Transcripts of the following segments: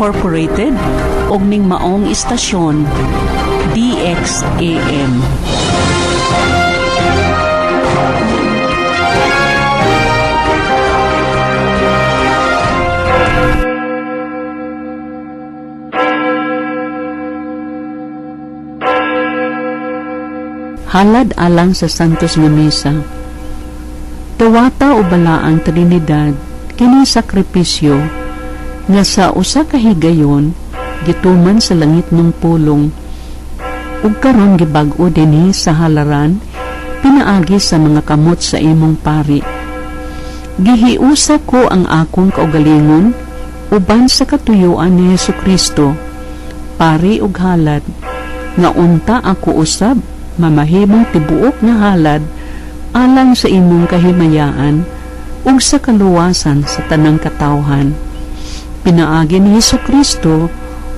Incorporated ug ning maong istasyon DXAM. Halad alang sa Santos nga Misa. Tuwata o bala ang Trinidad kini sakripisyo nga sa usa ka higayon gituman sa langit ng pulong ug karon gibag-o dinhi sa halaran pinaagi sa mga kamot sa imong pari. Gihiusa ko ang akong kaugalingon uban sa katuyuan ni Hesukristo, pari ug halad nga unta ako usab mamahimong tibuok nga halad alang sa imong kahimayaan ug sa kaluwasan sa tanang katawhan. Pinaagi ni Hesukristo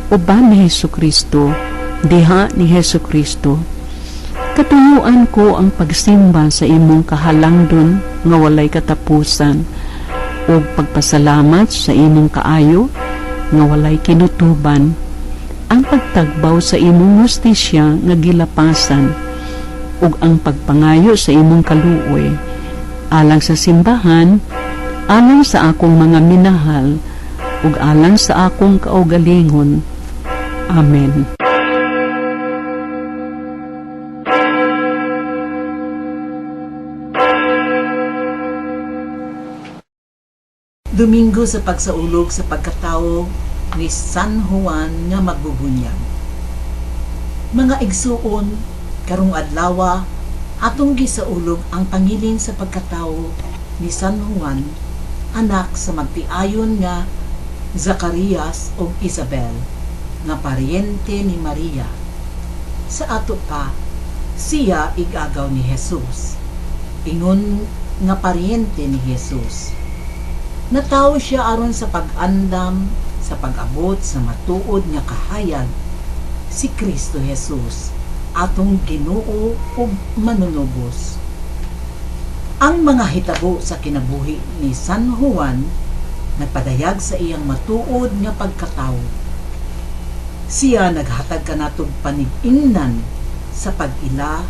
uban ni Hesukristo, diha ni Hesukristo. Katuyuan ko ang pagsimba sa imong kahalangdon nga walay katapusan ug pagpasalamat sa imong kaayo nga walay kinutuban, ang pagtagbaw sa imong hustisya nga gilapasan ug ang pagpangayo sa imong kaluoy alang sa simbahan, alang sa akong mga minahal ug alang sa akong kaugalingon. Amen. Domingo sa pagsaulog sa pagkatao ni San Juan nga magbubunyag. Mga igsuon, karong adlaw atong gisaulog ang pangiling sa pagkatao ni San Juan, anak sa magtiayon nga Zacarias ug Isabel, nga paryente ni Maria. Sa ato pa, siya igagaw ni Jesus, ingon nga paryente ni Jesus. Natawo siya aron sa pag-andam sa pag-abot sa matuod nga kahayag si Kristo Jesus, atong Ginoo ug manunubos. Ang mga hitabo sa kinabuhi ni San Juan nagpadayag sa iyang matuod nga pagkatawo. Siya naghatag kanatog panig-ingnan sa pag-ila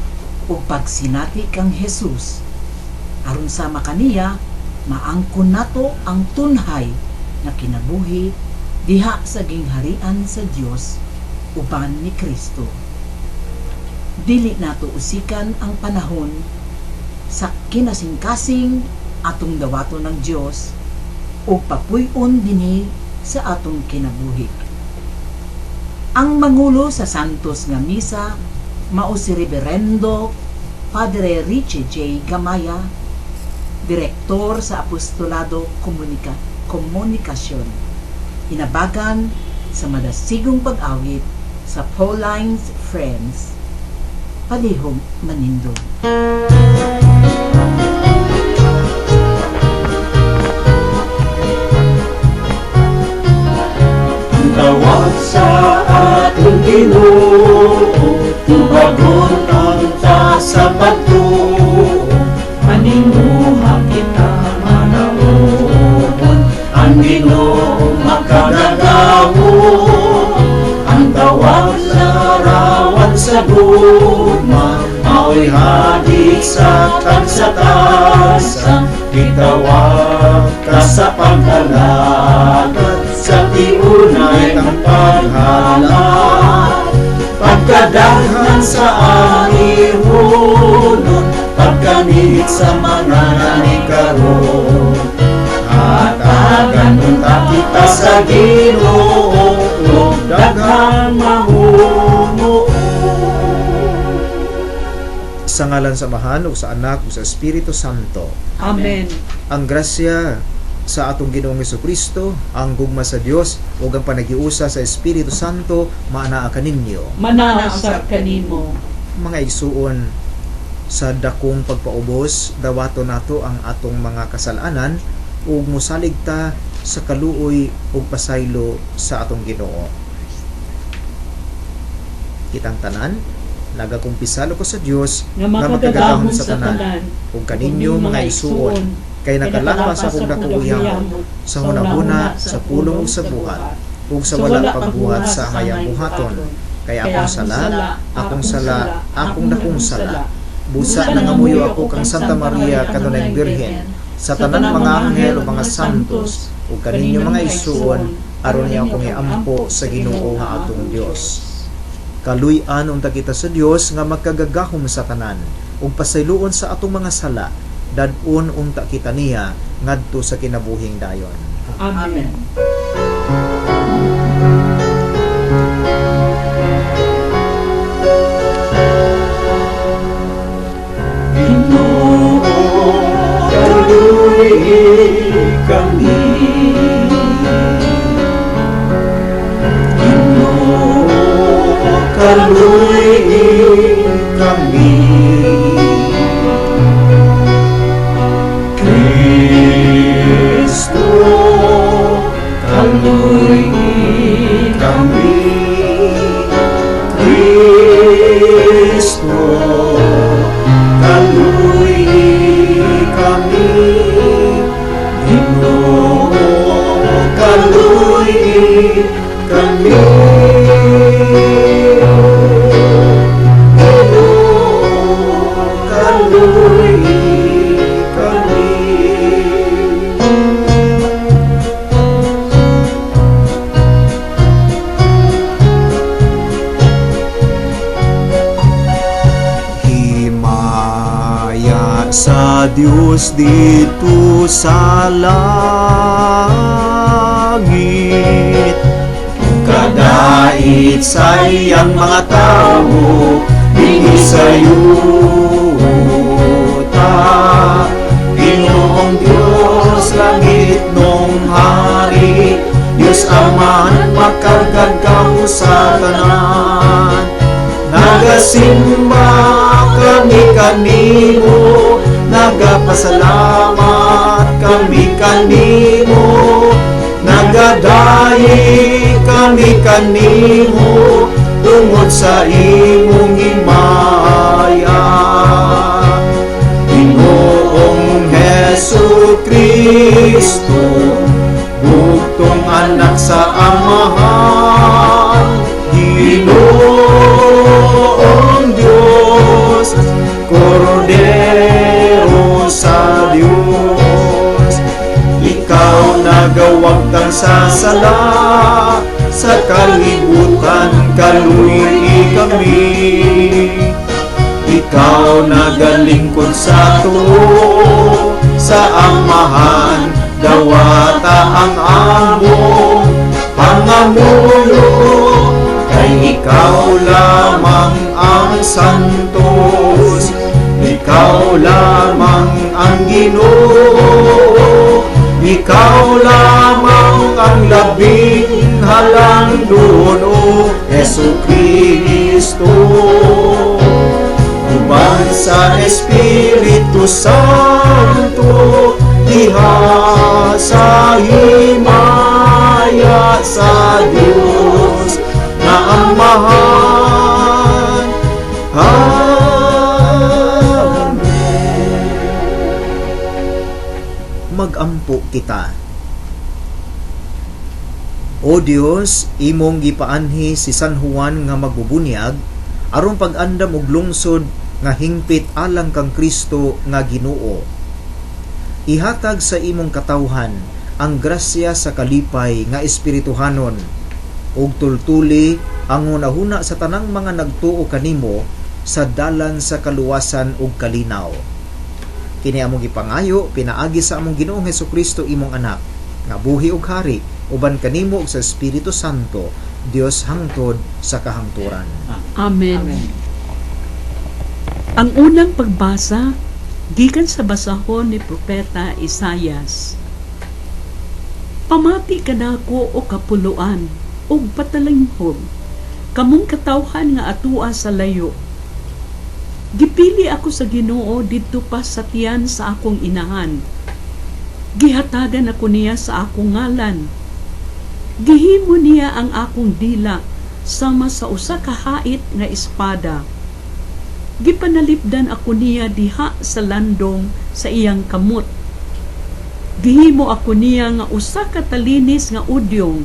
ug pagsinati kang Jesus. Aron sama kaniya maangkon nato ang tunhay nga kinabuhi diha sa gingharian sa Dios uban ni Kristo. Dili nato usikan ang panahon sa kinasingkasing atong dawaton ng Dios o papuy-on dinhi sa atong kinabuhi. Ang mangulo sa Santos nga Misa mao si Reverendo Padre Richie J. Gamaya, direktor sa Apostolado Komunikasyon, inabagan sa madasigong pag-awit sa Pauline's Friends, Palihog, Manindog. Tawag sa ating Ginoo, tubagon unta sa pagtuo, manimuha kita manaon, ang Ginoo makadagahon, ang tawag na rawan sa gugma, mao'y hadik sa tagsatasa, itawag ka sa paghalagad, sa tiunay ng paghalat, pagkadaghan sa ahihunod, pagkanihit sa mga nanikaroon, hatagan unta kita sa Ginoo, ug daghang mahumuo. Sa ngalan sa Amahan ug sa Anak ug sa Espiritu Santo. Amen. Ang grasya sa atong Ginoong Hesukristo, ang gugma sa Dios ug ang panagiusa sa Espiritu Santo maanaa kaninyo. Manaa sa kanimo. Mga igsuon, sa dakong pagpaubos dawato nato ang atong mga kasalanan ug mosalig ta sa kaluoy ug pasaylo sa atong Ginoo. Kitang tanan nagakumpisalo ko sa Dios nga makagagahon sa tanan ug kaninyo mga igsuon kay nakalawas akong nakuuyang sa hunahuna sa pulong ug sa buhat. ug sa wala pagbuhat sa hayang buhaton. Kaya akong sala, akong dakong sala. Busa nangamuyo ako kang Santa Maria kanunay Birhen, sa tanan mga anghel o mga santos, ug kaninyo mga isuon, aron niya akong iampo sa Ginoo nga atong Dios. Kaluy-an unta kita sa Dios nga magkagagahom sa tanan, ug pasayloon sa atong mga sala, dad-on unta kita niya ngadto sa kinabuhing dayon. Amen. Kami kaluy kami Kristo kaluy kami Kristo kaluy kami Ginoo kaluy kami sa Diyos dito sa langit, kadait sa iyang mga tao, inisayuta. Ginoong Diyos, langit nung hari, Diyos Amahan, makagagaw sa tanan. Nagasimba kami kanimo, nagapasalamat kami kanimo, nagadayi kami kanimo, tungod sa imong himaya. Ginoong Hesu Kristo, bugtong anak sa Amahan, Ginoong Diyos, Kordero sa Diyos, ikaw nagawag kang sasala, sa kalibutan kaluy kami. Ikaw nagalingkod sa tuo, sa Amahan, dawata ang among pangamuyo, kay ikaw lamang ang santos, ikaw lamang ang Ginoo, ikaw lamang ang labing halangdono, Hesu Kristo. Uban sa Espiritu Santo, diha sa himaya sa Diyos na Amahan. Amen. Magampo kita. O Dios, imong gipaanhi si San Juan nga magbubunyag aron pag-andam og lungsod nga hingpit alang kang Kristo nga Ginoo. Ihatag sa imong katawhan ang grasya sa kalipay nga espirituhanon, ug tultuli ang hunahuna sa tanang mga nagtuo kanimo sa dalan sa kaluwasan ug kalinaw. Kini among gipangayo pinaagi sa among Ginoong Hesukristo imong anak, nga buhi ug hari uban kanimo ug sa Espiritu Santo, Dios hangtod sa kahangturan. Amen. Amen. Ang unang pagbasa gikan sa basahon ni Propeta Isayas. Pamati kanako o kapuluan ug patalinghog, kamong katawhan nga atua sa layo. Gipili ako sa Ginoo didto pa sa tiyan sa akong inahan. Gihatagan ako niya sa akong ngalan. Gihimo niya ang akong dila sama sa usa ka hait nga espada. Gipanalipdan ako niya diha sa landong sa iyang kamot. Gihimo ako niya nga usa ka talinis nga udyong,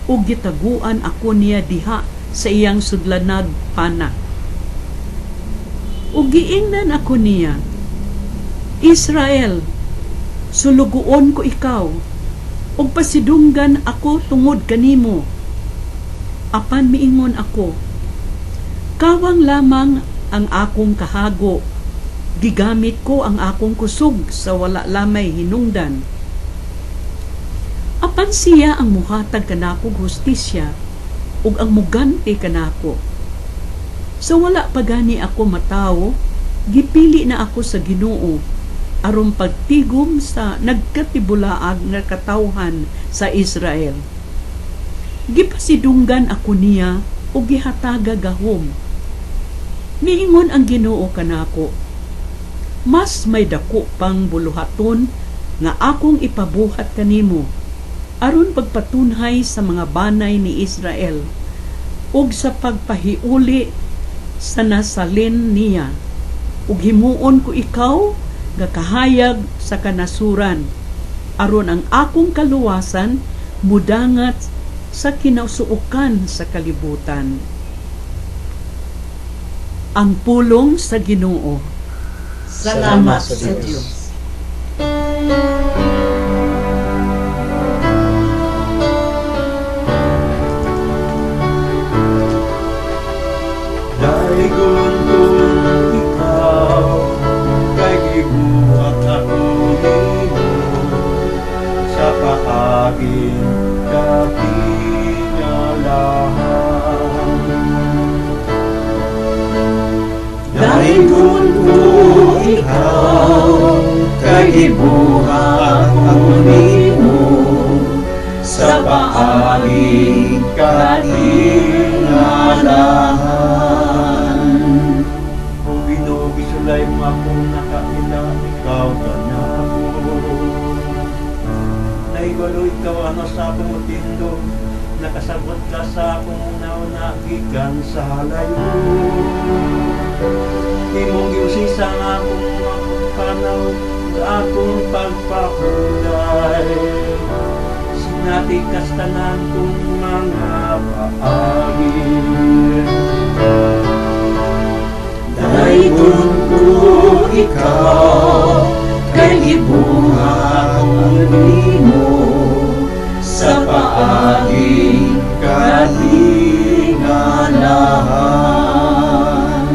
ug gitaguan ako niya diha sa iyang sudlanag pana. Ug giingnan ako niya, Israel, suluguon ko ikaw, ug pasidunggan ako tungod kanimo. Apan miingon ako, kawang lamang ang akong kahago, gigamit ko ang akong kusog sa wala lamay hinungdan. Apan siya ang muhatag kanako hustisya, ug ang muganti kanako. Sa wala pagani ako matawo, gipili na ako sa Ginoo aron pagtigom sa nagkatibulaag nga katawhan sa Israel. Gipasidunggan ako niya ug gihataga gahom. Miingon ang Ginoo kanako, mas may dako pang buluhaton nga akong ipabuhat kanimo aron pagpatunhay sa mga banay ni Israel ug sa pagpahiuli sa nasalin niya, ug himuon ko ikaw nga kahayag sa kanasuran aron ang akong kaluwasan mudangat sa kinausuokan sa kalibutan. Ang pulong sa Ginoo. Salamat sa Diyos. Daigon kung ikaw, kay gibuhat ako nimo, sa paaging katingalahan. Daigon kung ikaw, kay gibuhat ako nimo, sa paaging katingalahan. Sulay mo akong nakaila, ikaw ganako. Naigalo ikaw ano sa akong tindo, nakasabot ka sa akong naunagikan sa layo. Imong giusisa nga akong panaw, akong pagpahulay. Sinati kastanan kong mga paagin. Daigon ko ikaw, kay gibuhat ako nimo, sa paaging katingalahan.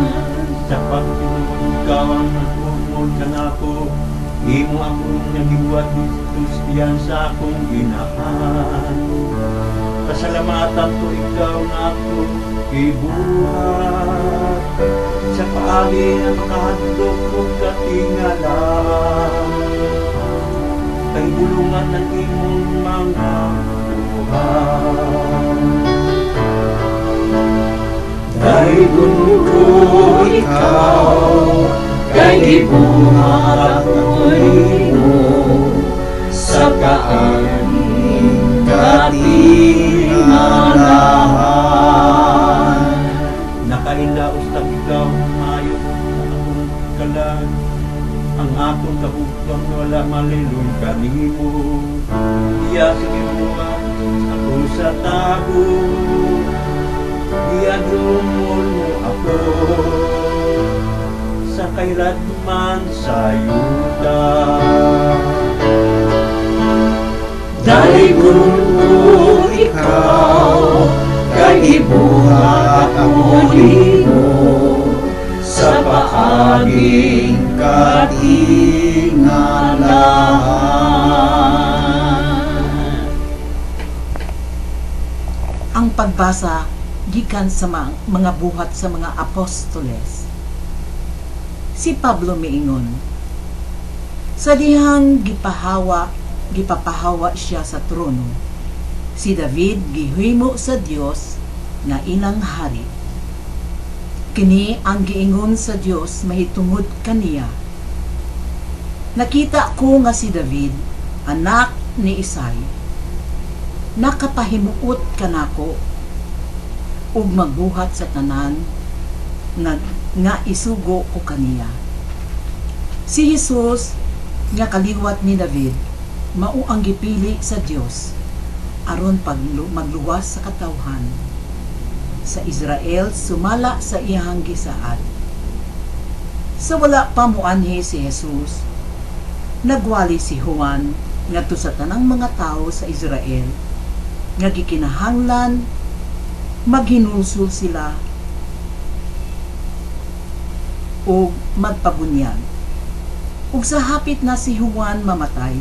Sa pagtulog ikaw ang nagmumul ka na ako, imo akong nagibuhat ni Kristiyan sa akong ginahan. Pasalamatan ko ikaw na ako gibuhat, sa paagi na makahadlok kong katingalan, kay bulungan ng imong mga buhat. Daigon ko ikaw, kay gibuhat ako nimo, sa paaging katingalahan. Nakailaos na ikaw mayo akong kalag, ang akong kabukang wala maliloy kanimo. Iya sige mo ako sa tago, iya dumol mo ako sa kailanman sa yuta. Daigon ko ikaw, kay gibuhat ako nimo, sa paaging katingalahan. Ang pagbasa gikan sa mga buhat sa mga apostoles. Si Pablo miingon, sa dihang gipapahawa siya sa trono, si David gihimo sa Dios nga ilang hari. Kini ang giingon sa Dios mahitungod kaniya. Nakita ko nga si David, anak ni Isay, nakapahimuot kanako ug magbuhat sa tanan nga isugo ko kaniya. Si Jesus nga kaliwat ni David mao ang gipili sa Dios aron magluwas sa katawhan. Sa Israel sumala sa iyang gisaad. Sa wala pa muanhi si Jesus, nagwali si Juan ngadto sa tanang mga tao sa Israel nga gikinahanglan maghinulsol sila o magpabunyag. Ug sa hapit na si Juan mamatay,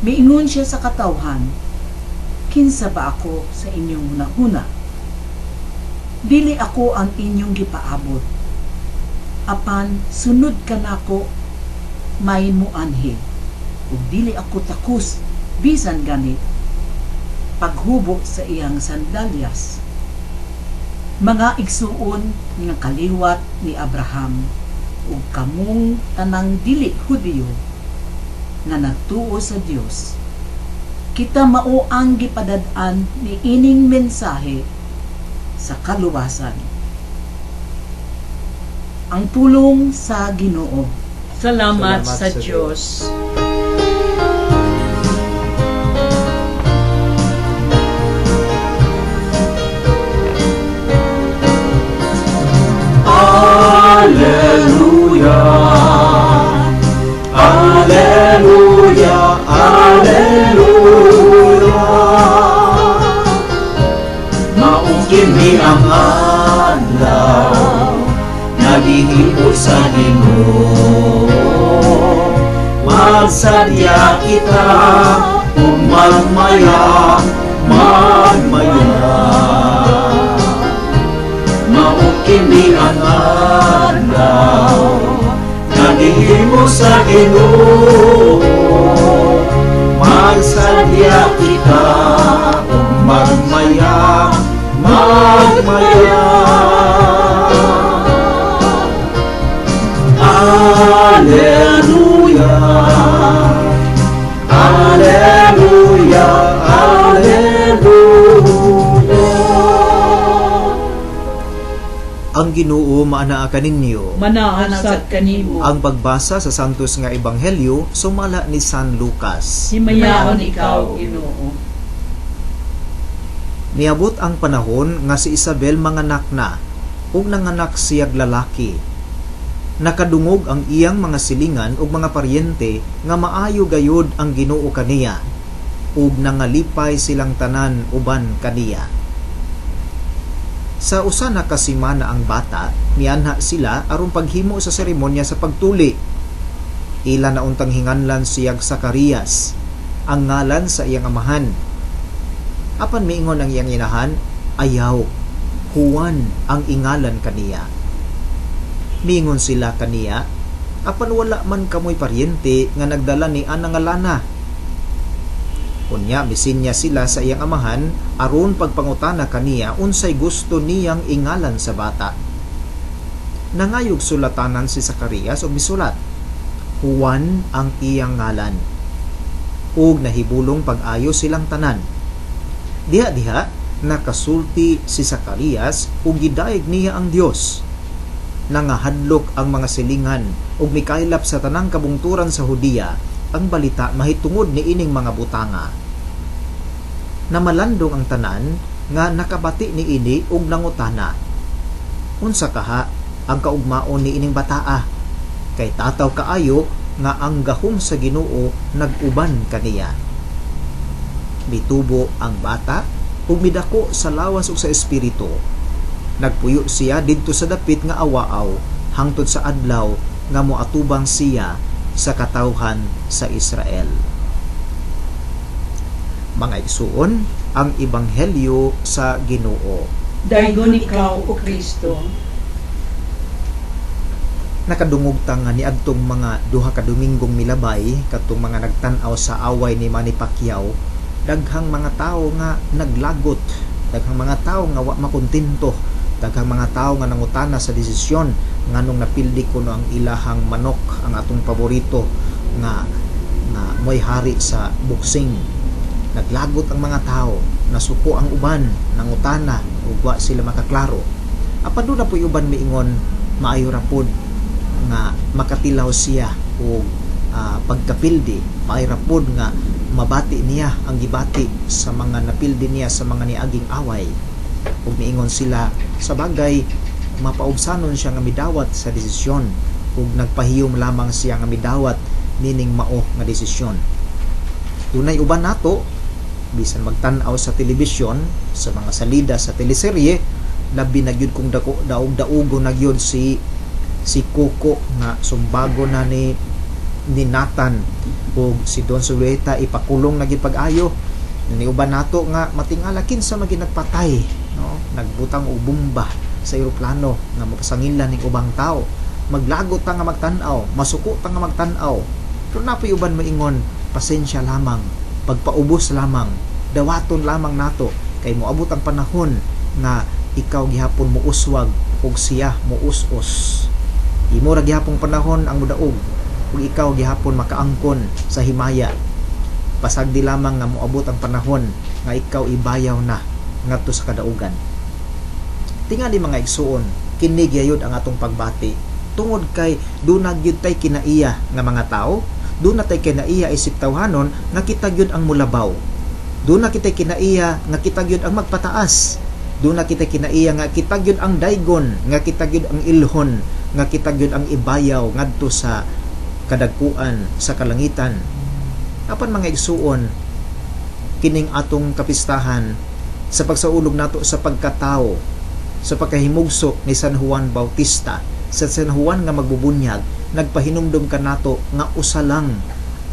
miingon siya sa katawhan, kinsa ba ako sa inyong hunahuna? Dili ako ang inyong gipaabot. Apan sunod ka nako may muanhi. Ug dili ako takus bisan ganit paghubo sa iyang sandalyas. Mga igsuon nga kaliwat ni Abraham ug kamong tanang dili Hudiyo nga nagtuo sa Dios, kita mao ang gipadad-an ni ining mensahe sa kaluwasan. Ang pulong sa Ginoo. Salamat, Salamat sa sa Diyos. Hallelujah, Hallelujah, Hallelujah. Maugimi ang adlaw, naghihimo sa Ginoo. Magsadya kita, kung magmaya, magmaya. Maugimi ang adlaw, naghihimo sa Ginoo. Magsadya kita, kung magmaya, magmaya. Hallelujah, Hallelujah, Hallelujah. Ang Ginoo maanaa kaninyo. Manaasad kanimo. Ang pagbasa sa Santos nga Ebanghelyo sumala ni San Lucas. Himayaon ikaw, Ginoo. Niabot ang panahon nga si Isabel manganak na, ug nanganak siyag lalaki. Nakadungog ang iyang mga silingan ug mga paryente nga maayo gayud ang Ginoo kaniya, ug nangalipay silang tanan uban kaniya. Sa usa na kasimana ang bata, mianha sila aron paghimo sa seremonya sa pagtuli. Ila na untang hinganlan siyag Zacarias, ang ngalan sa iyang amahan. Apan miingon ang iyang inahan, ayaw, Juan ang ingalan kaniya. Miingon sila kaniya, apan wala man kamoy paryente nga nagdala ni anang ngalana. Unya misinya sila sa iyang amahan aron pagpangutana kaniya unsay gusto niyang ingalan sa bata. Nangayog sulatanan si Zacarias og misulat, Juan ang iyang ngalan. Ug nahibulong pag-ayo silang tanan. Diha-diha nakasulti si Zacarias ug gidaig niya ang Dios. Nangahadlok ang mga silingan ug mikaylap sa tanang kabungturan sa Hudiya ang balita mahitungod ni ining mga butanga. Namalandong ang tanan nga nakabati ni ini ug nangutana, unsa kaha ang kaugmaon ni ining bataa? Kay tataw kaayo nga ang gahom sa Ginoo nag-uban kaniya. Mitubo ang bata ug midako sa lawas ug sa espiritu. Nagpuyo siya didto sa dapit nga awaaw hangtod sa adlaw nga moatubang siya sa katawhan sa Israel. Mga igsuon, ang Ebanghelyo sa Ginoo. Daygon ikaw, O Kristo. Nakadungog ta nga niadtong mga duha ka Domingong milabay katong mga nagtan-aw sa away ni Manny Pacquiao, daghang mga tawo nga naglagot, daghang mga tawo nga wa makontento, daghang mga tawo nga nangutana sa desisyon nganong napildi kuno ang ilahang manok, ang atong paborito nga moy hari sa boxing. Naglagot ang mga tao, nasuko ang uban, nangutana ug wa sila makaklaro. Apan do na puy uban miingon maayo ra pod nga makatilaw siya og pagkapildi, maayo ra pod nga mabati niya ang gibati sa mga napildi niya sa mga niaging away, ug miingon sila sa bagay mapaubsanon siya nga midawat sa desisyon, ug nagpahiyom lamang siya nga midawat nining mao nga desisyon. Dunay uban nato bisan magtan-aw sa telebisyon sa mga salida sa teleserye, labi na gyud kung daog-daogo na gyud si Coco nga sumbago na ni Nathan, o si Don Zulueta ipakulong na gyud pag-ayo. Ni uban nato nga matingala kinsa maginagpatay, no, nagbutang og bomba sa eroplano nga mapasangilan ning ubang tao. Maglagot ta nga magtan-aw, masuko ta nga magtan-aw. Pero napoy uban moingon, pasensya lamang, pagpaubos lamang, dawaton lamang nato, kay moabot ang panahon nga ikaw gihapon muuswag ug siya muusos. Imo ra gihapon panahon ang mudaog ug ikaw gihapon makaangkon sa himaya. Pasagdi lamang nga moabot ang panahon nga ikaw ibayaw na ngadto sa kadaugan. Tingali mga igsuon, kini gyud ang atong pagbati tungod kay duna gyud tay kinaiya nga mga tao, duna tay kinaiya isip tawhanon nga kita gyud ang mulabaw. Duna kita kinaiya nga kita gyud ang magpataas. Duna kita kinaiya nga kita gyud ang daygon, nga kita gyud ang ilhon, nga kita gyud ang ibayaw ngadto sa kadagkuan sa kalangitan. Apan mga igsuon, kining atong kapistahan sa pagsaulog nato sa pagkatao, sa pagkahimugso ni San Juan Bautista, sa San Juan nga magbubunyag, nagpahinumdum ka nato nga usa lang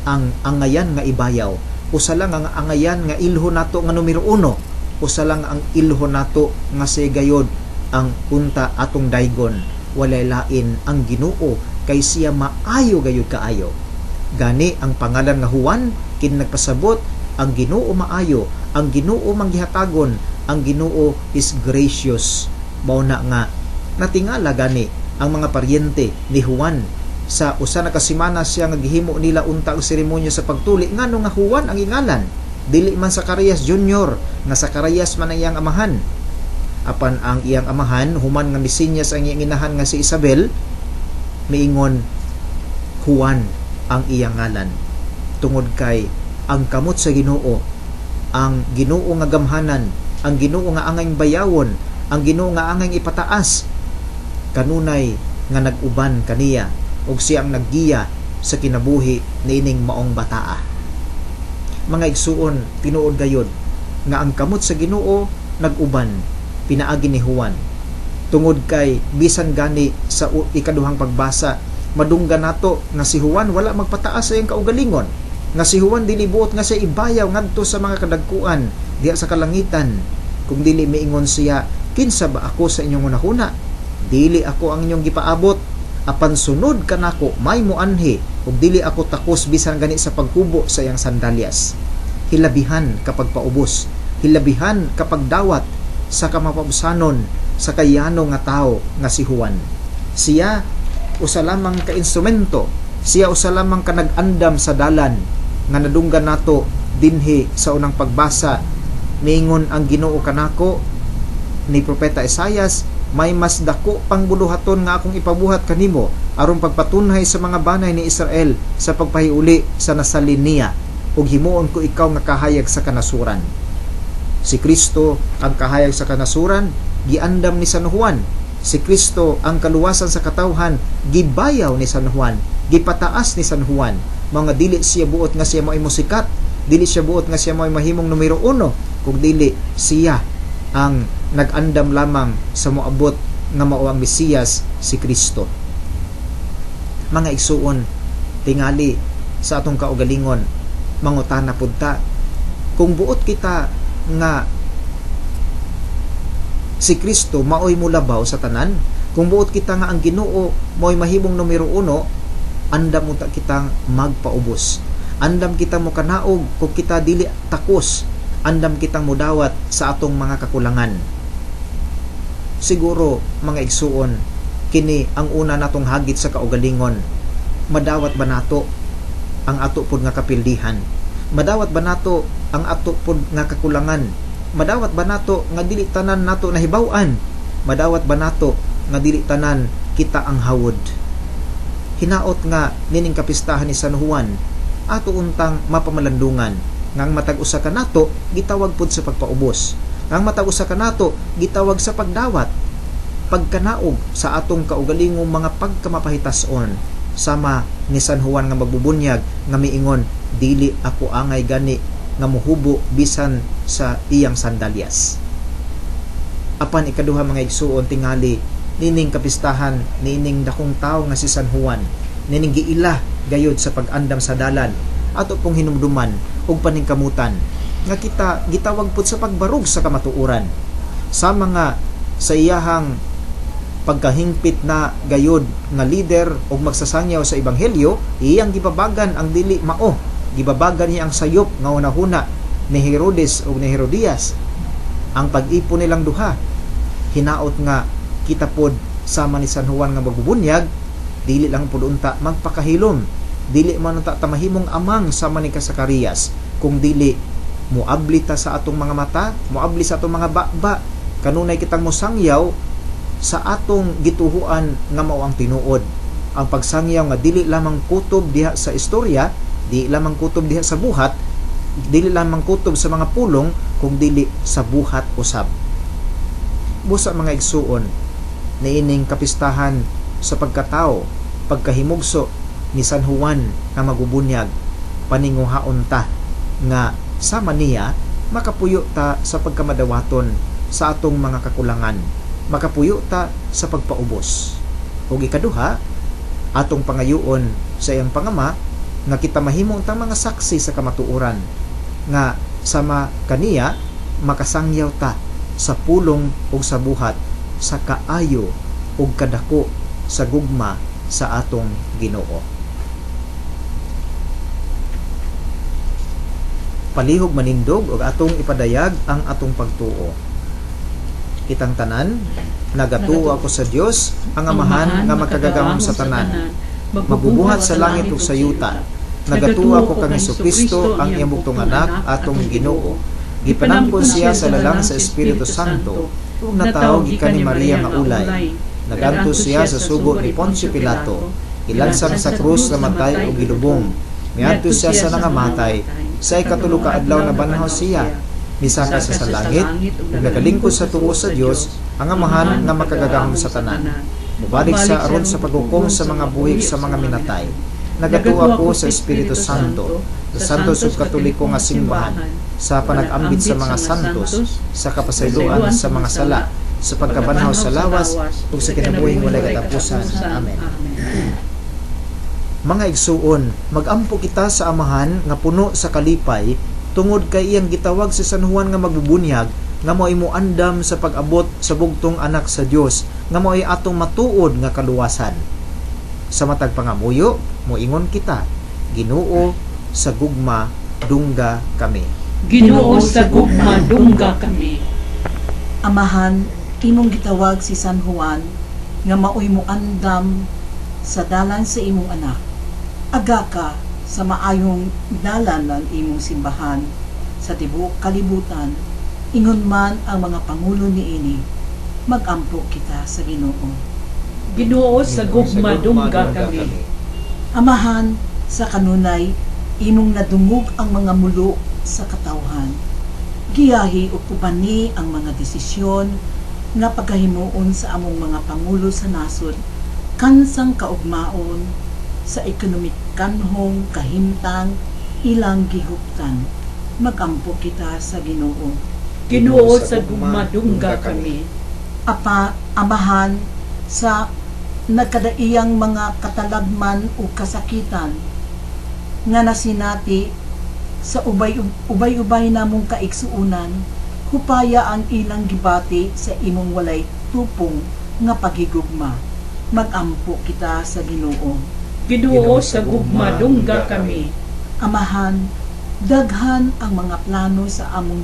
ang angayan nga ibayaw, usa lang ang angayan nga ilho nato nga numero 1, usa lang ang ilho nato nga sigayod ang punta atong daygon, walay lain ang Ginoo, kay siya maayo gayud kaayo. Gani ang pangalan nga Juan kin nagpasabot ang Ginoo maayo, ang Ginoo manggihatagon, ang Ginoo is gracious. Mao na nga natingala gani ang mga paryente ni Juan sa usa na ka semana siya nga gihimo nila unta og seremonya sa pagtuli, ngano nga Juan ang ingalan, dili man Zacarias Jr. nga Zacarias man ang iyang amahan. Apan ang iyang amahan human nga misinyas ang iyang inahan nga si Isabel, miingon Juan ang iyang ngalan, tungod kay ang kamot sa Ginoo, ang Ginoo nga gamhanan, ang Ginoo nga angay bayawon, ang Ginoo nga angay ipataas, kanunay nga nag-uban kaniya ug siyang naggiya sa kinabuhi niining maong bataa. Mga igsuon, tinuod gayud nga ang kamot sa Ginoo nag-uban pinaagi ni Juan, tungod kay bisan gani sa ikaduhang pagbasa madunggan nato nga si Juan wala magpataas sa iyang kaugalingon, nga si Juan dili buot nga siya ibayaw ngadto sa mga kadagkuan diha sa kalangitan, kung dili miingon siya, kinsa ba ako sa inyong unahuna? Dili ako ang inyong gipaabot, apan sunod kanako may muanhi, ug dili ako takos bisan gani sa pagkubo sa iyang sandalyas. Hilabihan kapag paubos, hilabihan kapag dawat sa kamapabsanon sa kayano nga tao nga si Juan. Siya usa lamang ka instrumento, siya usa lamang ka nag-andam sa dalan nga nadunggan nato dinhi sa unang pagbasa. Miingon ang Ginoo kanako ni propeta Isaias, may mas dako pang buluhaton nga akong ipabuhat kanimo aron pagpatunhay sa mga banay ni Israel sa pagpahiuli sa nasalin niya, ug himuon ko ikaw nga kahayag sa kanasuran. Si Kristo ang kahayag sa kanasuran giandam ni San Juan. Si Kristo ang kaluwasan sa katawhan gibayaw ni San Juan, gipataas ni San Juan. Mga dili siya buot nga siya mo'y musikat, dili siya buot nga siya mo'y mahimong numero 1, kung dili siya ang nag-andam lamang sa moabot nga mao ang Mesiyas, si Kristo. Mga igsuon, tingali sa atong kaugalingon, mangutana pud ta, kung buot kita nga si Kristo maoy mulabaw sa tanan, kung buot kita nga ang Ginoo maoy mahimong numero 1, andam mo ta kitang magpaubos, andam kita mo kanaog kung kita dili takos, andam kitang mudawat sa atong mga kakulangan. Siguro mga igsuon, kini ang una natong hagit sa kaugalingon. Madawat ba nato ang ato pod nga kapildihan? Madawat ba nato ang ato pod nga kakulangan? Madawat ba nato nga dili tanan nato nahibaw-an? Madawat ba nato nga dili tanan kita ang hawod? Hinaot nga nining kapistahan ni San Juan, ato untang mapamalandungan. Ngang matag usa ka nato gitawag pud sa pagpaubos. Ngang matag usa ka nato gitawag sa pagdawat, pagkanaog sa atong kaugalingong mga pagkamapahitason, sama ni San Juan nga magbubunyag nga miingon, dili ako angay gani nga muhubo bisan sa iyang sandalyas. Apan ikaduha mga igsuon tingali, nining kapistahan nining dakong tawo nga si San Juan, nining giila gayod sa pag-andam sa dalan, ato pong hinumduman ug paningkamutan nga kita gitawag pud sa pagbarug sa kamatuoran. Sama nga sa iyahang pagkahingpit na gayod nga leader ug magsasangyaw sa ebanghelyo, iyang gibabagan ang dili mao, gibabagan niya ang sayop nga unahuna ni Herodes ug ni Herodias. Ang pag-ipon nilang duha, hinaot nga kita pod sama ni San Juan nga magbubunyag, dili lang pod unta magpakahilom, dili man unta tamahimong amang sama ni Zacarias, kung dili muabli ta sa atong mga mata, muabli sa atong mga bakba, kanunay kitang mosangyaw sa atong gituhuan nga mao ang tinuod. Ang pagsangyaw nga dili lamang kutob diha sa istorya, di lamang kutob diha sa buhat, dili lamang kutob sa mga pulong, kung dili sa buhat usab. Busa mga igsuon, niining kapistahan sa pagkatao, pagkahimugso ni San Juan nga magubunyag, paninguhaon ta nga sama niya makapuyo ta sa pagkamadawaton sa atong mga kakulangan, makapuyo ta sa pagpaubos. Ug ikaduha, atong pangayuon sa iyang pangama nga kita mahimong tang mga saksi sa kamatuoran, nga sama kaniya makasangyaw ta sa pulong ug sa buhat, sa kaayo ug kadako sa gugma sa atong Ginoo. Palihog manindog ug atong ipadayag ang atong pagtuo. Kitang tanan, nagatuo ako sa Dios, ang Amahan nga makagagahom sa tanan, magbubuhat sa langit ug sa yuta. Nagatuo ako kang Jesucristo, ang iyang buktong anak, atong Ginoo. Gipanampon siya sa lalang sa Espiritu Santo, ug natawo gikan ni Maria nga ulay. Naganto siya sa sugo ni Poncio Pilato, ilansang sa krus na matay ug gilubong. Miadto siya sa nangamatay, sa ikatulo ka adlaw na banhaw siya, misaka sa langit, ug nagalingkod sa tuo sa Dios, ang Amahan nga makagagahom sa tanan. Mubalik sa aron sa paghukom sa mga buhig sa mga minatay. Nagatuo ako sa Espiritu Santo, sa santos ug katoliko nga simbahan, sa panag-ambit sa mga santos, sa kapasayloan sa mga sala, sa pagkabanhaw sa lawas, ug sa kinabuhing walay katapusan. Amen. Mga igsuon, magampo kita sa Amahan nga puno sa kalipay, tungod kay iyang gitawag si San Juan nga magbubunyag, nga mo'y muandam sa pag-abot sa bugtong anak sa Dios, nga mo'y atong matuod nga kaluwasan. Sa matag pangamuyo, moingon kita, Ginoo, sa gugma dungga kami. Ginoo, sa gugma dungga kami. Amahan, imong gitawag si San Juan nga maoy mo andam sa dalan sa imong anak. Aga ka sa maayong dalan ng imong simbahan sa tibuok kalibutan. Ingon man ang mga pangulo niini, magampo kita sa Ginoo. Ginoo, sa gugma dungga kami. Amahan, sa kanunay, imong nadungog ang mga mulo sa katawhan. Giyahi o kubani ang mga desisyon nga pagkahimuon sa among mga pangulo sa nasod, kansang kaugmaon sa ekonomikanhong kahimtang ilang gihuptan. Magampo kita sa Ginoo. Ginoo, sa gugma dungga kami. Amahan, sa nagkadaiyang mga katalagman o kasakitan nga nasinati sa ubay-ubay namong kaigsuunan, hupaya ang ilang gibati sa imong walay tupong nga paghigugma. Magampo kita sa Ginoo. Ginoo, sa gugma dungga kami. Amahan, daghan ang mga plano sa among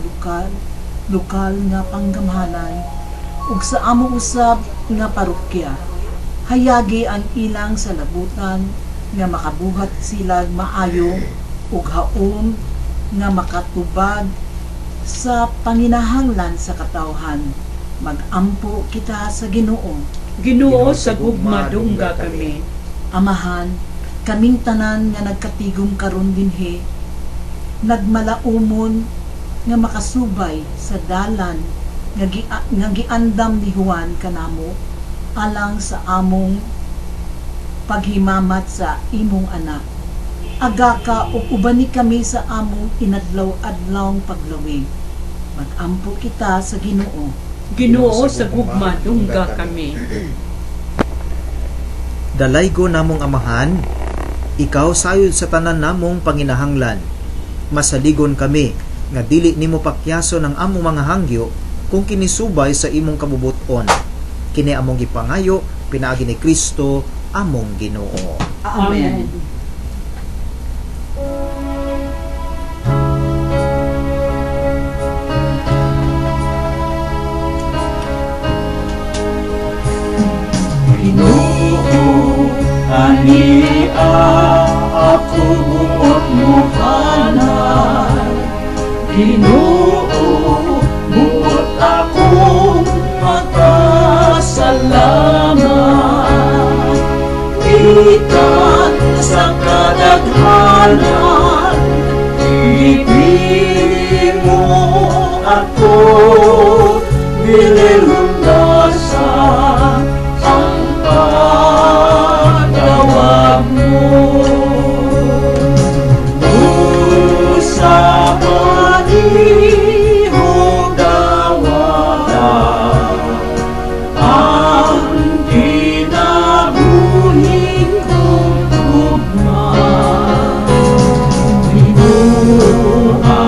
lokal nga panggamhanan ug sa among usab nga parokya. Hayagi ang ilang salabutan nga makabuhat sila maayo ug haom nga makatubag sa panginahanglan sa katawhan. Magampo kita sa Ginoo. Ginoo, sa gugma dungga kami. Amahan, kaming tanan nga nagkatigom karon dinhi nagmalaumon nga makasubay sa dalan nga giandam ni Juan kanamo alang sa among paghimamat sa imong anak. Aga ka ug ubani kami sa among inadlaw-adlawng paglawig. Mag-ampo kita sa Ginoo. Ginoo sa gugma dungga kami. Dalaygo namong amahan, ikaw sayod sa tanan namong panginahanglan. Masaligon kami nga dili nimo pakyason ang among mga hangyo kung kinisubay sa imong kabubuton. Kini among gipangayo pinaagi ni Kristo among Ginoo. Amen. Ginoo, ania ako buot mo kanan. Ginoo, buot akong magpasalamat. Ikan sa kadaghanan, ibig mo ako bilirundasan ang pagtawag mo. Sa panihog dawala ang kinabuhing kong gugma. Binuha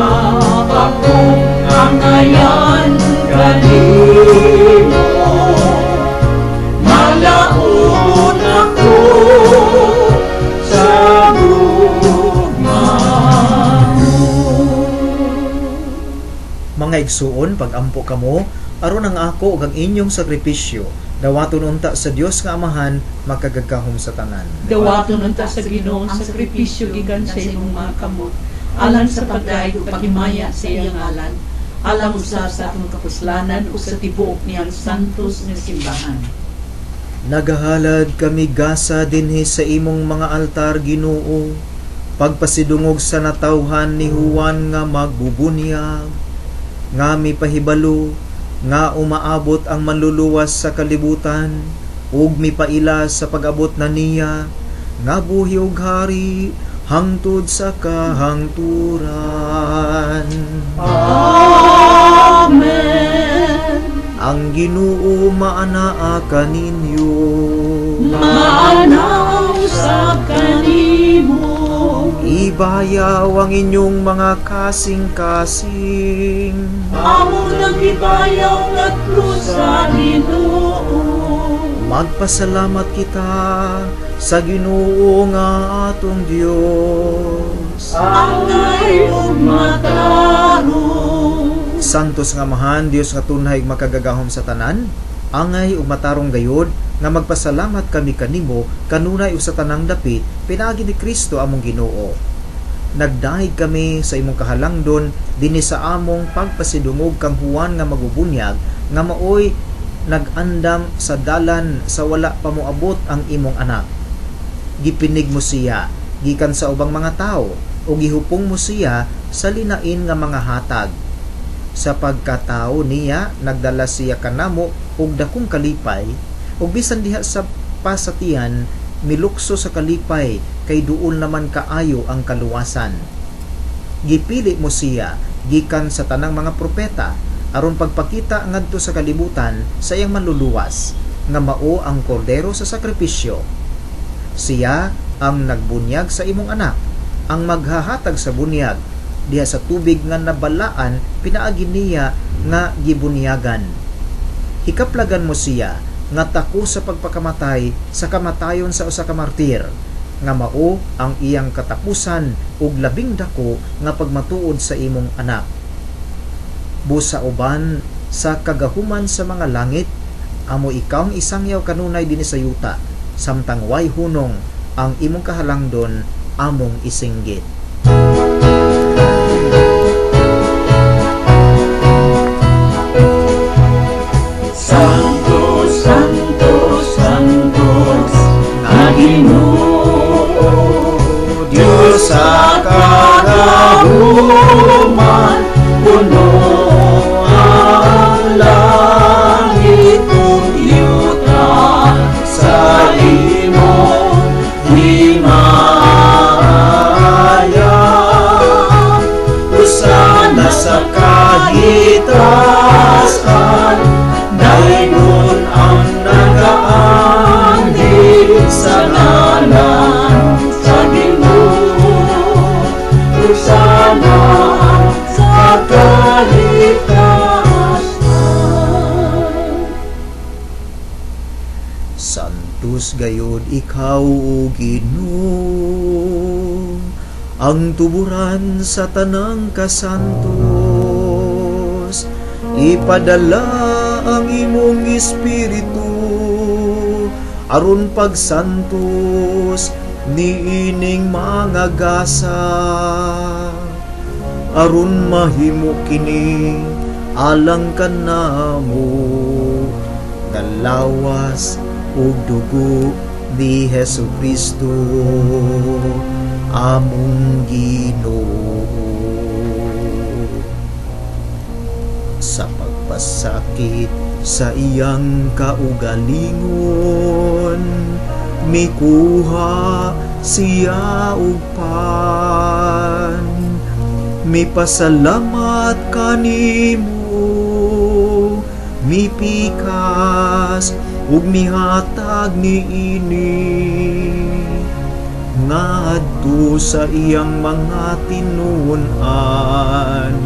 akong angayan kanimo, malaon ako sa gugma mo. Mga igsuon, pag-ampo kamo, aron ang ako ug ang inyong sakripisyo, dawaton unta sa Dios nga Amahan, magkagagahom sa tanan. Dawaton unta sa Ginoong sakripisyo gikan sa imong mga kamot, alang sa pagdaig ug paghimaya sa iyang ngalan, alang usab sa atong kapuslanan ug sa tibuok niyang santos nga simbahan. Nagahalad kami gasa dinhi sa imong mga altar, Ginoo, pagpasidungog sa natawhan ni Juan nga magbubunyag, nga mipahibalo, nga umaabot ang manluluwas sa kalibutan, ug mipaila sa pag-abot na niya, nga buhi ug hari, hangtod sa kahangturan. Amen. Ang Ginoo maanaa kaninyo. Maanaw sa kanimo. Ibayaw ang inyong mga kasing-kasing. Amo nang ibayaw ngatlo sa Ginoo. Magpasalamat kita sa Ginoo nga atong Dios. Angay ug matarong. Santos nga Amahan, Dios nga tunay makagagahom sa tanan, angay ug matarong gayod nga magpasalamat kami kanimo kanunay ug sa tanang dapit pinaagi ni Kristo among Ginoo. Nagdahig kami sa imong kahalangdon dinhi sa among pagpasidungog kang Juan nga magubunyag nga maoy nagandam sa dalan sa wala pa moabot ang imong anak. Gipinig mo siya gikan sa ubang mga tao ug gihupong mo siya sa linain nga mga hatag. Sa pagkatao niya nagdala siya kanamo og dakong kalipay ug bisan diha sa pasatian milukso sa kalipay kay duol naman kaayo ang kaluwasan. Gipili mo siya gikan sa tanang mga propeta aron pagpakita ngadto sa kalibutan sa iyang manluluwas nga mao ang kordero sa sakripisyo. Siya ang nagbunyag sa imong anak, ang maghahatag sa bunyag diha sa tubig nga nabalaan pinaagi niya nga gibunyagan. Hikaplagan mo siya nga tako sa pagpakamatay sa kamatayon sa usa ka martir nga mao ang iyang katapusan ug labing dako nga pagmatuod sa imong anak. Busa uban sa kagahuman sa mga langit, amo ikaw ang isangyaw kanunay dinhi sa yuta, samtang way hunong ang imong kahalangdon among isinggit. Santos, Santos, Santos, nga Ginoo, Ngadtos gayod ikaw o Ginoo, ang tuburan sa tanang kasantos. Ipadala ang imong espiritu aron pagsantos niining mga gasa, aron mahimo kini alang kanamo galawas ug dugo ni Hesukristo among Ginoo. Sa pagpasakit sa iyang kaugalingon, mikuha siya og pan. Mipasalamat kanimo, mipikas ug mihatag niini ngadto sa iyang mga tinun-an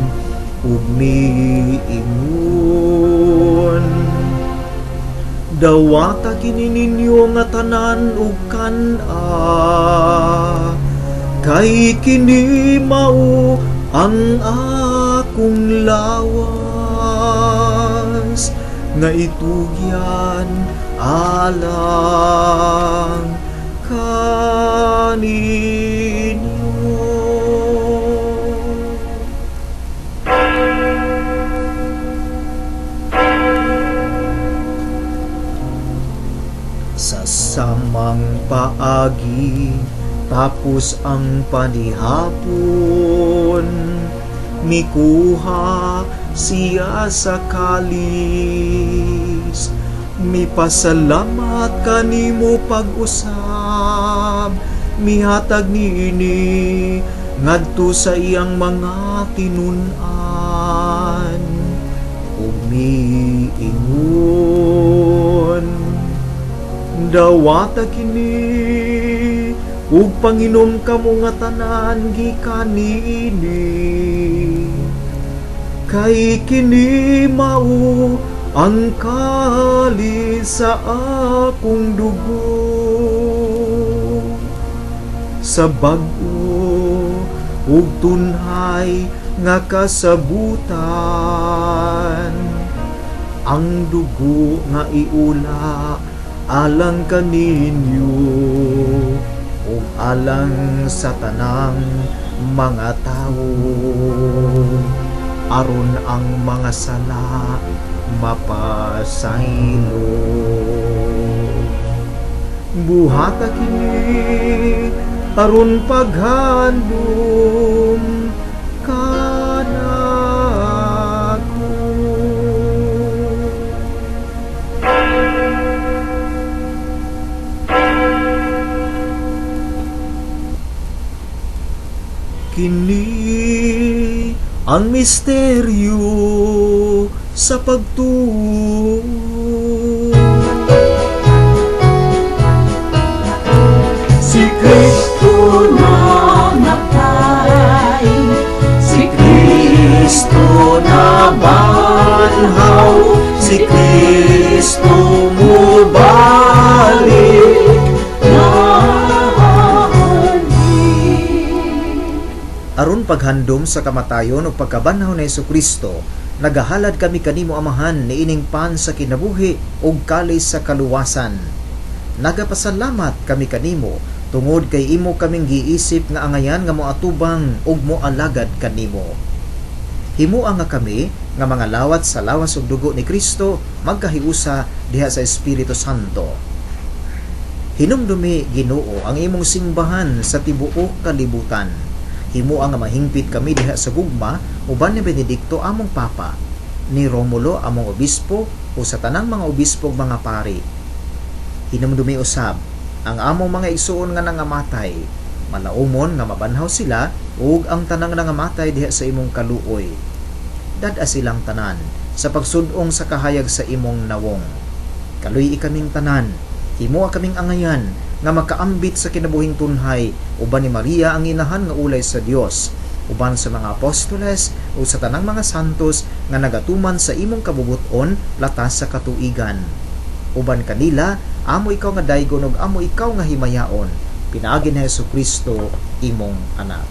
ug miingon. Dawata kini ninyo nga tanan ug kan-a, kay kini mao ang akong lawas nga itugyan alang kaninyo. Sa samang paagi tapos ang panihapon, mikuha siya sa kalis. Mipasalamat kanimo pag-usab, mihatag niini ngadto sa iyang mga tinun-an ug miingon. Dawata kini ug panginom kamo nga tanan gikan niini, kay kini mao ang kalis sa akong dugo, sa bag-o ug tunhay nga kasabutan. Ang dugo nga iula alang kaninyo ug alang sa tanang mga tawo, aron ang mga sala mapasaylo. Buhata kini aron paghandom kanako. Kini ang misteryo sa pagtuo. Si Kristo namatay, si Kristo nabanhaw, si Kristo mubalik Aron paghandom sa kamatayon o pagkabanhaw ni Jesucristo, nagahalad kami kanimo amahan niining pan sa kinabuhi ug kalis sa kaluwasan. Nagapasalamat kami kanimo tungod kay imo kaming giisip nga angayan nga moatubang ug moalagad kanimo. Himua nga kami nga mga lawat sa lawas ug dugo ni Kristo magkahiusa diha sa Espiritu Santo. Hinumdumi Ginoo ang imong simbahan sa tibuok kalibutan. Himua nga mahingpit kami diha sa gugma uban ni Benedicto among papa, ni Romulo among obispo o sa tanang mga obispo mga pari. Hinumdumi usab ang among mga igsuon nga nangamatay, malaumon nga mabanhaw sila ug ang tanang nangamatay diha sa imong kaluoy. Dad-a silang tanan sa pagsud-ong sa kahayag sa imong nawong. Kaluy kaming tanan, himua kaming angayan nga makaambit sa kinabuhing tunhay uban ni Maria ang inahan nga ulay sa Dios, uban sa mga apostoles o sa tanang mga santos nga nagatuman sa imong kabubuton latas sa katuigan. Uban kanila amo ikaw nga daygon ug amo ikaw nga himayaon, pinaagi ni Hesukristo imong anak.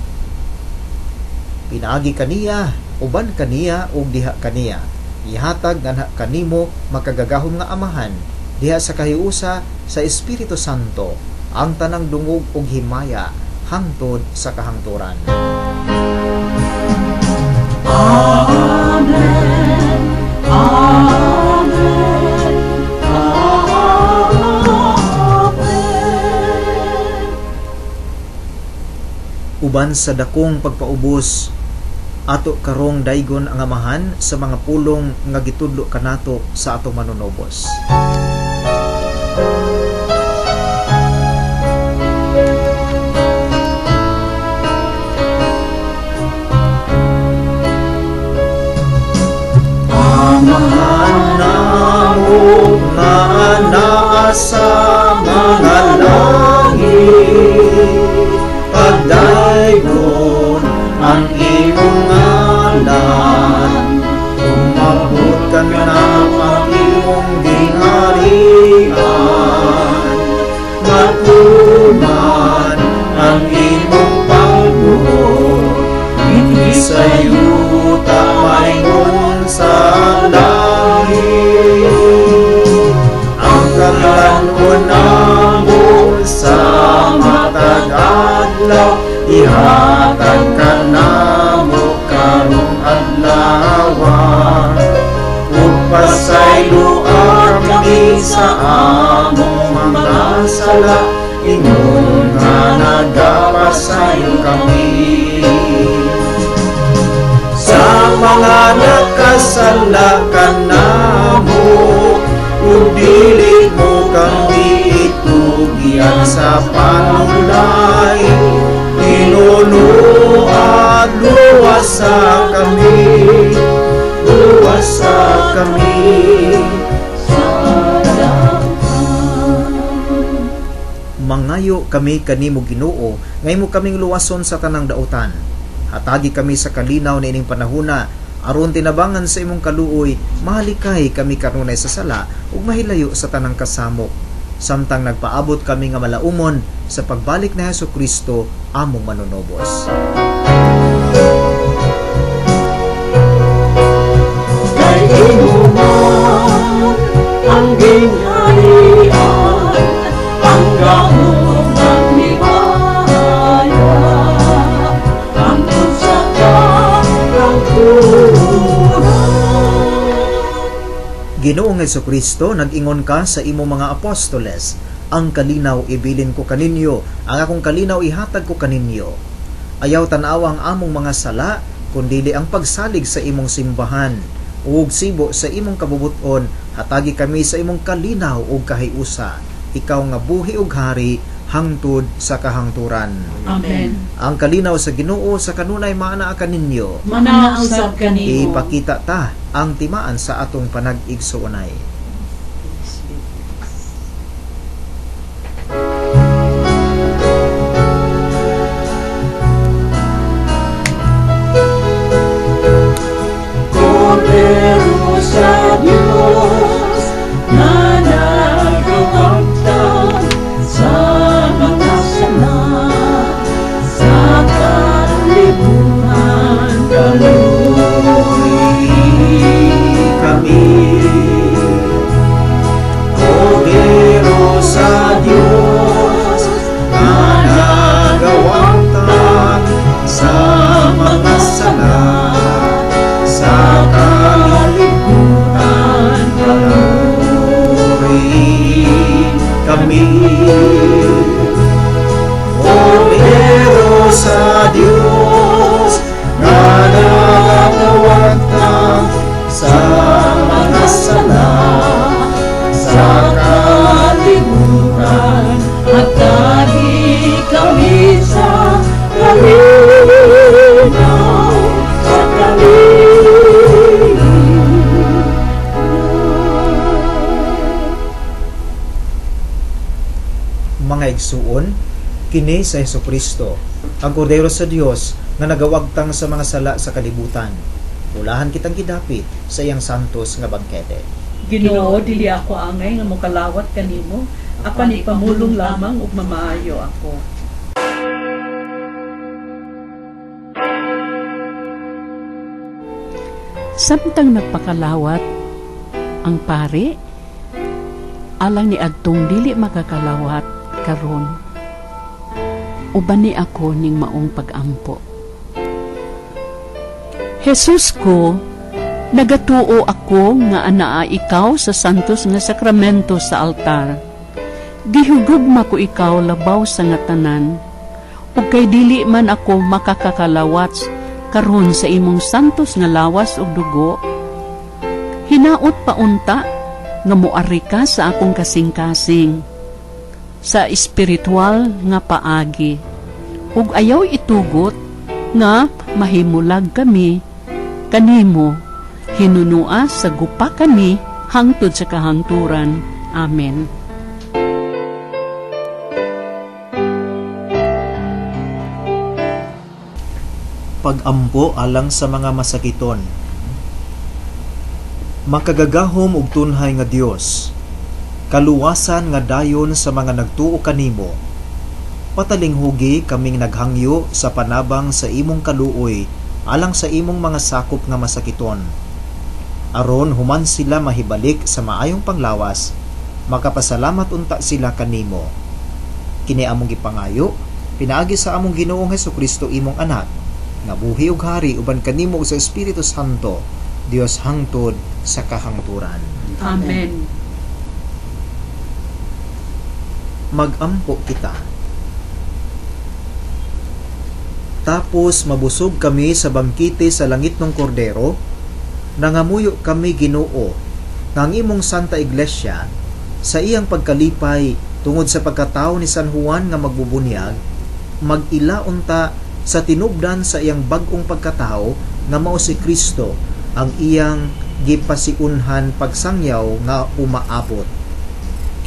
Pinaagi kaniya, uban kaniya ug diha kaniya. Ihatag nga kanimo makagagahom nga amahan diha sa kahiusa sa Espiritu Santo ang tanang dungog ug himaya hangtod sa kahangturan. Amen. Amen. Amen. Uban sa dakong pagpaubos, ato karong daygon ang amahan sa mga pulong nga gitudlo kanato sa atong manunobos. Amahan namo nga naa sa mga langit, pagdaygon ang imong ngalan, umabot ka na ang imong gingharian, matuman ang imong pagbuot, hindi sa yuta maingon sa langit, ang kalanon namo sa matag adlaw, ihatag ka namo karong adlaw, ug pasayloan kami sa among mga sala, ingon nga nagapasayo kami. Sa mga nakasala ka namo, ug dili mo kami itugyan sa panulay, inunuan luwasa kami, luwasa kami sa daghang. Mangayo kami kanimo Ginoo, ngaymo kaming luwason sa tanang dautan. Hatagi kami sa kalinaw na ining panahuna, aron tinabangan sa imong kaluoy, mahalikay kami kanunay sa sala ug mahilayo sa tanang kasamok. Samtang nagpaabot kami nga malaumon sa pagbalik ni Hesukristo among manunobos. Kay imo man ang gingharian, ang gahom at ligaya, hangtod sa kahangturan. Ginoong Hesukristo, nag-ingon ka sa imong mga apostoles, ang kalinaw ibilin ko kaninyo, ang akong kalinaw ihatag ko kaninyo. Ayaw tanaw ang among mga sala, kundili ang pagsalig sa imong simbahan, ug sibo sa imong kabubuton, hatagi kami sa imong kalinaw ug kahiusa. Ikaw nga buhi ug hari hangtod sa kahangturan. Amen. Ang kalinaw sa Ginoo sa kanunay maanaa kaninyo. Manausab kanimo. Ipakita ta ang timaan sa atong panag-igsuonay. Kordero sa Diyos, na nagawagtang sa mga sala, sa kalibutan kaluoy Kami, Kordero sa Diyos, na nagawagtang sa mga sala, sa kalibutan kaluoy kami. Kordero sa Diyos, na nagawagtang sa mga sala, sa kalibutan, at lagi kami sa kalinaw, sa kalinaw. Mga igsuon, kini sa Hesukristo, ang Kordero sa Dios nga nagawagtang sa mga sala sa kalibutan. Ulahan kitang gidapit sa iyang santos nga bangkete. Ginoo, dili ako angay nga mokalawat kanimo, apan ipamulong lamang ug mamaayo ako. Samtang nagpakalawat ang pari, alang ni adtong dili makakalawat karon, uban ni ako ning maong pag-ampo. Jesus ko, nagatuo ako nga anaa ikaw sa santos nga sakramento sa altar. Gihugugma ko ikaw labaw sa nga tanan, ug kay dili man ako makakakalawat karon sa imong santos nga lawas ug dugo. Hinaot paunta nga moari ka sa akong kasing-kasing sa espiritual nga paagi, ug ayaw itugot nga mahimulag kami kanimo, hinunua sa gupa kami hangtod sa kahangturan. Amen. Pag-ampo alang sa mga masakiton. Makagagahom ug tunhay nga Dios, kaluwasan nga dayon sa mga nagtuo kanimo. Patalinghugi kaming naghangyo sa panabang sa imong kaluoy alang sa imong mga sakop nga masakiton. Aron human sila mahibalik sa maayong panglawas, makapasalamat unta sila kanimo. Kini among gipangayo, pinaagi sa among Ginoong Hesukristo imong anak, nga buhi ug hari uban kanimo sa Espiritu Santo, Dios hangtod sa kahangturan. Amen. Mag-ampo kita. Tapos mabusog kami sa bangkite sa langit ng kordero, nangamuyo kami Ginoo ng imong Santa Iglesia sa iyang pagkalipay tungod sa pagkatao ni San Juan nga magbubunyag, mag-ila unta sa tinubdan sa iyang bag-ong pagkatao nga mao si Kristo, ang iyang gipasiunhan pagsangyaw nga umaabot.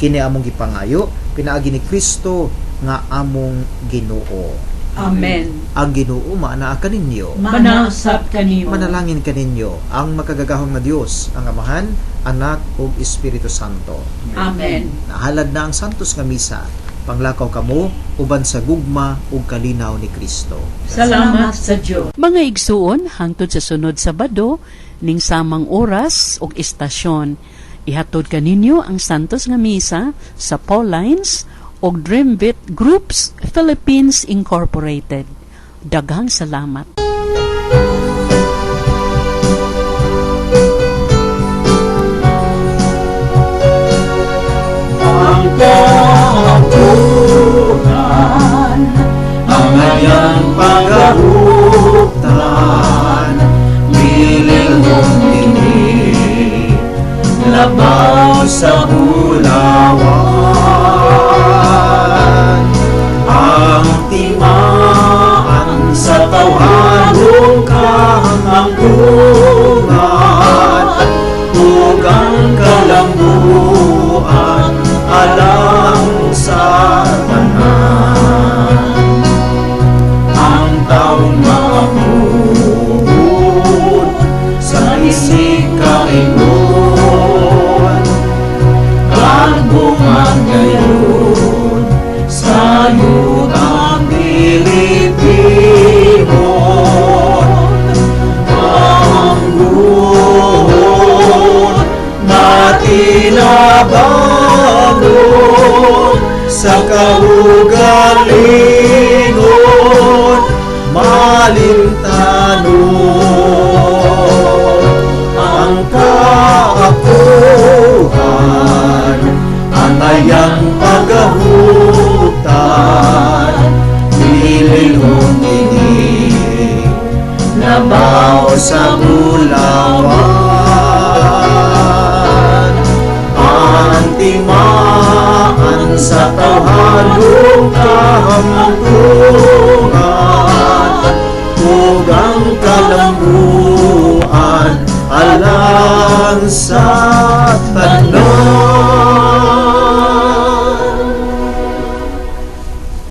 Kini among gipangayo, pinaagi ni Kristo nga among Ginoo. Amen. Ang Ginoo maanaa kaninyo. Manasap kanimo. Manalangin kaninyo ang makagagahong nga Dios, ang Amahan, Anak ug Espiritu Santo. Amen. Nahalad na ang santos nga misa. Panglakaw kamo uban sa gugma ug kalinaw ni Kristo. Salamat sa Dios. Mga igsuon, hangtod sa sunod Sabado ning samang oras ug istasyon, ihatod kaninyo ang santos nga misa sa Paulines ug Dreambit Groups Philippines Incorporated. Daghang salamat. Ang kahapon, ang ayang pagahuktan, milingong ini, labaw sa bulawan. Ang timaan sa tawhanong kahangturan, ug ang kalambuan alang sa tanan. Ang taong maabot sa isig kaingon, kagbuman ngayon sa yutang Pilipinon. Ang buhon na tinabangon sa kaugalingon, malimtanon. Ang kaapuhan, ang ayang pagahutan, milingong ini, labaw sa bulawan. Ang timaan sa tawhanong kahangturan, ug ang kalambuan alang sa tanan.